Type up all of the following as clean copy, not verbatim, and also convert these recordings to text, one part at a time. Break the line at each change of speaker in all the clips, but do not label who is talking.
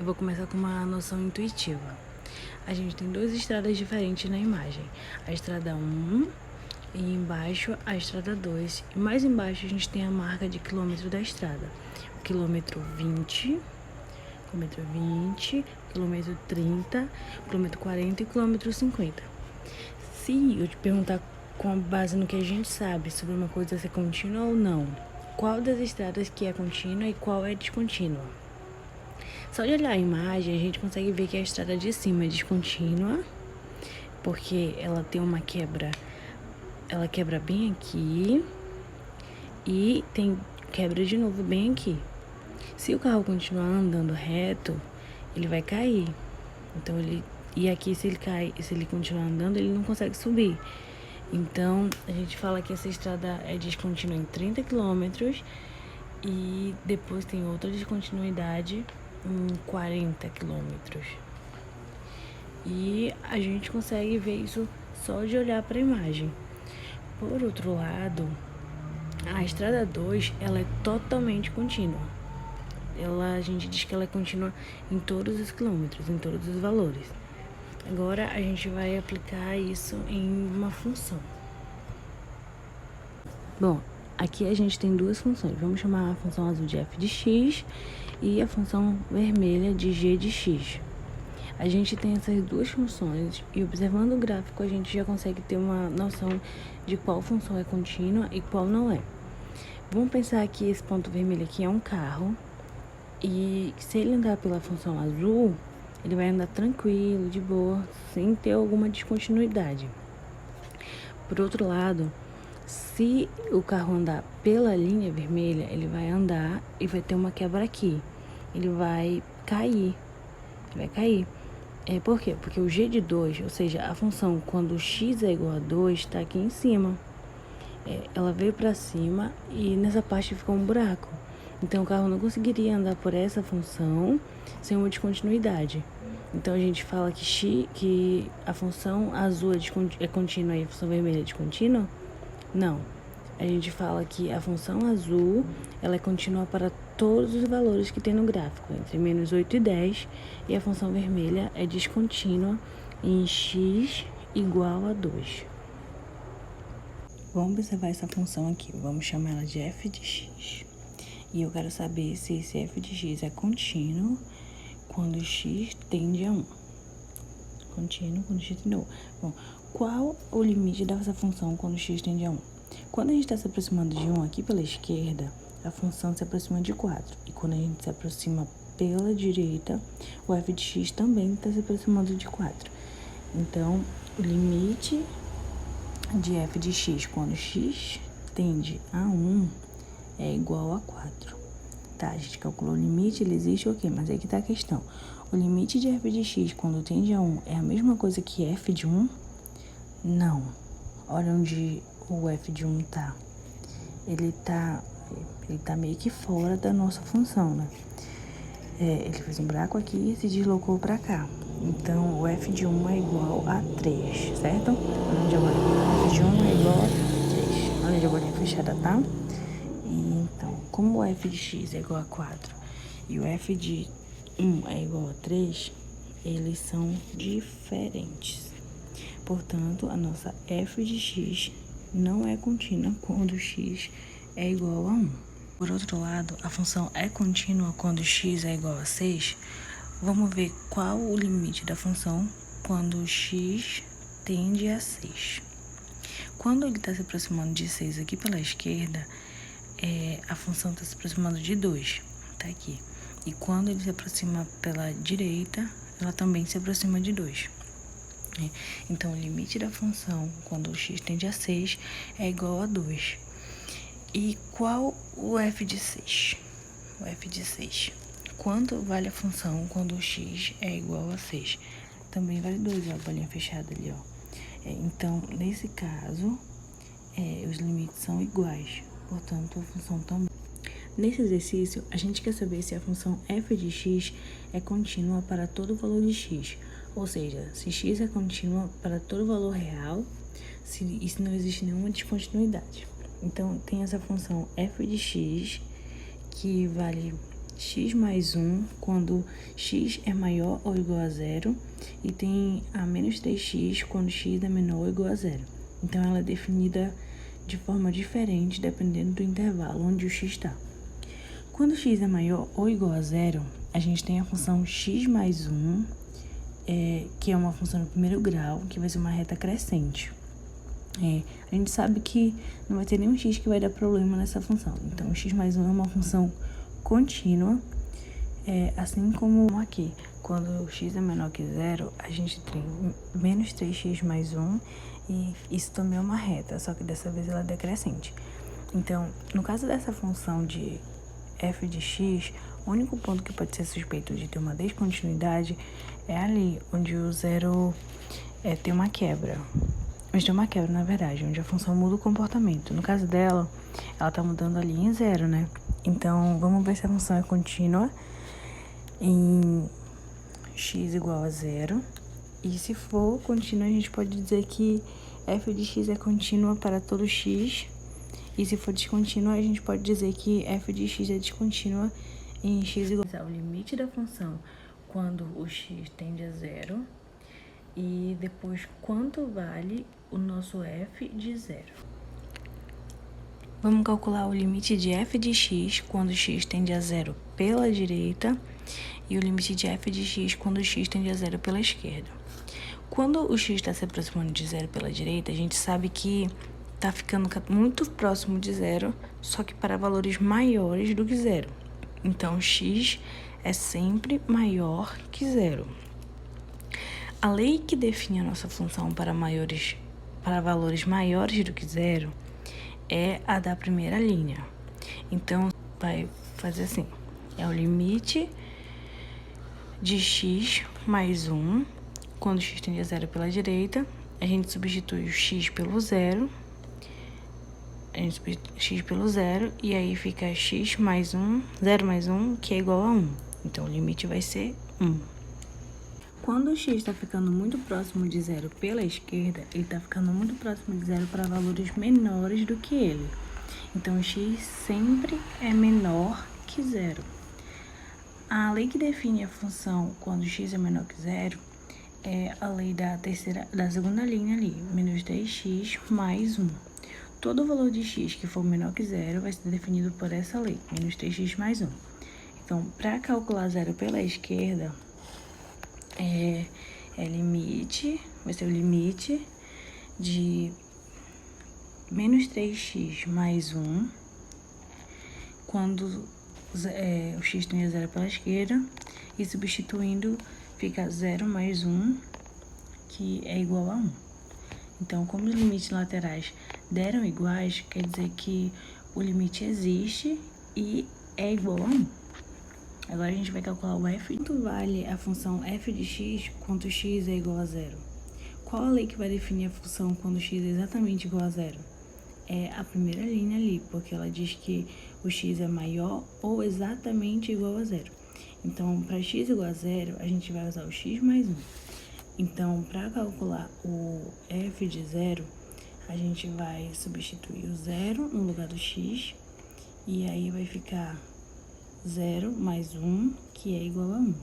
Eu vou começar com uma noção intuitiva. A gente tem duas estradas diferentes na imagem. A estrada 1 e embaixo a estrada 2. E mais embaixo a gente tem a marca de quilômetro da estrada. Quilômetro 20, quilômetro 30, quilômetro 40 e quilômetro 50. Se eu te perguntar com base no que a gente sabe sobre uma coisa ser contínua ou não, qual das estradas que é contínua e qual é descontínua? Só de olhar a imagem, a gente consegue ver que a estrada de cima é descontínua, porque ela tem uma quebra, ela quebra bem aqui e tem quebra de novo bem aqui. Se o carro continuar andando reto, ele vai cair. Então e aqui se ele continuar andando, ele não consegue subir. Então a gente fala que essa estrada é descontínua em 30 quilômetros e depois tem outra descontinuidade em 40 quilômetros. E a gente consegue ver isso só de olhar para a imagem. Por outro lado, a estrada 2, ela é totalmente contínua. A gente diz que ela é contínua em todos os quilômetros, em todos os valores. Agora a gente vai aplicar isso em uma função. Bom, aqui a gente tem duas funções. Vamos chamar a função azul de f de x e a função vermelha de g de x. A gente tem essas duas funções e observando o gráfico a gente já consegue ter uma noção de qual função é contínua e qual não é. Vamos pensar que esse ponto vermelho aqui é um carro e se ele andar pela função azul, ele vai andar tranquilo, de boa, sem ter alguma descontinuidade. Por outro lado, se o carro andar pela linha vermelha, ele vai andar e vai ter uma quebra aqui. Ele vai cair. Por quê? Porque o g de 2, ou seja, a função quando x é igual a 2, está aqui em cima. Ela veio para cima e nessa parte ficou um buraco. Então o carro não conseguiria andar por essa função sem uma descontinuidade. Então a gente fala que a função azul é contínua e a função vermelha é descontínua? Não. A gente fala que a função azul ela é contínua para todos os valores que tem no gráfico, entre menos 8 e 10, e a função vermelha é descontínua em x igual a 2. Vamos observar essa função aqui, vamos chamar ela de f de x. E eu quero saber se esse f de x é contínuo quando x tende a 1. Contínuo quando x tende a 1. Bom, qual o limite dessa função quando x tende a 1? Quando a gente está se aproximando de 1 aqui pela esquerda, a função se aproxima de 4. E quando a gente se aproxima pela direita, o f de x também está se aproximando de 4. Então, o limite de f de x quando x tende a 1 é igual a 4. Tá, a gente calculou o limite, ele existe, ok, mas aí que tá a questão. O limite de f de x quando tende a 1 é a mesma coisa que f de 1? Não. Olha onde o f de 1 tá. Ele tá meio que fora da nossa função, né? Ele fez um buraco aqui e se deslocou pra cá. Então, o f de 1 é igual a 3, certo? Olha onde a bolinha, f de 1 é igual a 3. Olha onde a bolinha fechada, tá? Então, como o f de x é igual a 4 e o f de 1 é igual a 3, eles são diferentes. Portanto, a nossa f de x não é contínua quando x é igual a 1. Por outro lado, a função é contínua quando x é igual a 6. Vamos ver qual o limite da função quando x tende a 6. Quando ele está se aproximando de 6 aqui pela esquerda, a função está se aproximando de 2, tá aqui. E quando ele se aproxima pela direita, ela também se aproxima de 2. Então, o limite da função quando o x tende a 6 é igual a 2. E qual o f de 6? O f de 6. Quanto vale a função quando o x é igual a 6? Também vale 2, ó, a bolinha fechada ali, ó. Então, nesse caso, os limites são iguais. Portanto, a função também. Nesse exercício, a gente quer saber se a função f de x é contínua para todo valor de x. Ou seja, se x é contínua para todo valor real e se não existe nenhuma descontinuidade. Então, tem essa função f de x que vale x mais 1 quando x é maior ou igual a zero, e tem a menos 3x quando x é menor ou igual a zero. Então, ela é definida de forma diferente dependendo do intervalo onde o x está. Quando x é maior ou igual a zero, a gente tem a função x mais 1, que é uma função do primeiro grau, que vai ser uma reta crescente. A gente sabe que não vai ter nenhum x que vai dar problema nessa função. Então, x mais 1 é uma função contínua, assim como aqui. Quando x é menor que zero, a gente tem menos 3x mais 1, e isso também é uma reta, só que dessa vez ela é decrescente. Então, no caso dessa função de f de x, o único ponto que pode ser suspeito de ter uma descontinuidade é ali, onde o zero tem uma quebra. Onde tem uma quebra, na verdade, onde a função muda o comportamento. No caso dela, ela tá mudando ali em zero, né? Então, vamos ver se a função é contínua em x igual a zero. E se for contínua, a gente pode dizer que f de x é contínua para todo x. E se for descontínua, a gente pode dizer que f de x é descontínua em x igual a o limite da função quando o x tende a zero. E depois, quanto vale o nosso f de zero. Vamos calcular o limite de f de x quando x tende a zero pela direita e o limite de f de x quando x tende a zero pela esquerda. Quando o x está se aproximando de zero pela direita, a gente sabe que está ficando muito próximo de zero, só que para valores maiores do que zero. Então, x é sempre maior que zero. A lei que define a nossa função para valores maiores do que zero é a da primeira linha. Então, vai fazer assim, é o limite de x mais 1, quando x tende a zero pela direita, a gente substitui o x pelo zero, e aí fica x mais 1, 0 mais 1, que é igual a 1. Então, o limite vai ser 1. Quando o x está ficando muito próximo de zero pela esquerda, ele está ficando muito próximo de zero para valores menores do que ele. Então, x sempre é menor que zero. A lei que define a função quando x é menor que zero é a lei da segunda linha ali, menos 3x mais 1. Todo valor de x que for menor que zero vai ser definido por essa lei, menos 3x mais 1. Então, para calcular zero pela esquerda, vai ser o limite de menos 3x mais 1, quando o x tem a zero pela esquerda, e substituindo fica 0 mais 1, que é igual a 1. Então, como os limites laterais deram iguais, quer dizer que o limite existe e é igual a 1. Agora a gente vai calcular o f. Quanto vale a função f de x quando x é igual a zero? Qual a lei que vai definir a função quando x é exatamente igual a zero? É a primeira linha ali, porque ela diz que o x é maior ou exatamente igual a zero. Então, para x igual a zero, a gente vai usar o x mais 1. Então, para calcular o f de zero, a gente vai substituir o zero no lugar do x, e aí vai ficar 0 mais 1, que é igual a 1.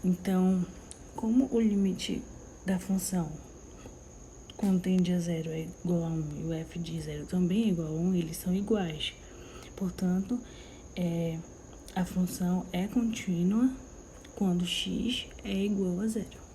Então, como o limite da função quando tende a zero é igual a 1 e o f de zero também é igual a 1, eles são iguais. Portanto, a função é contínua quando x é igual a zero.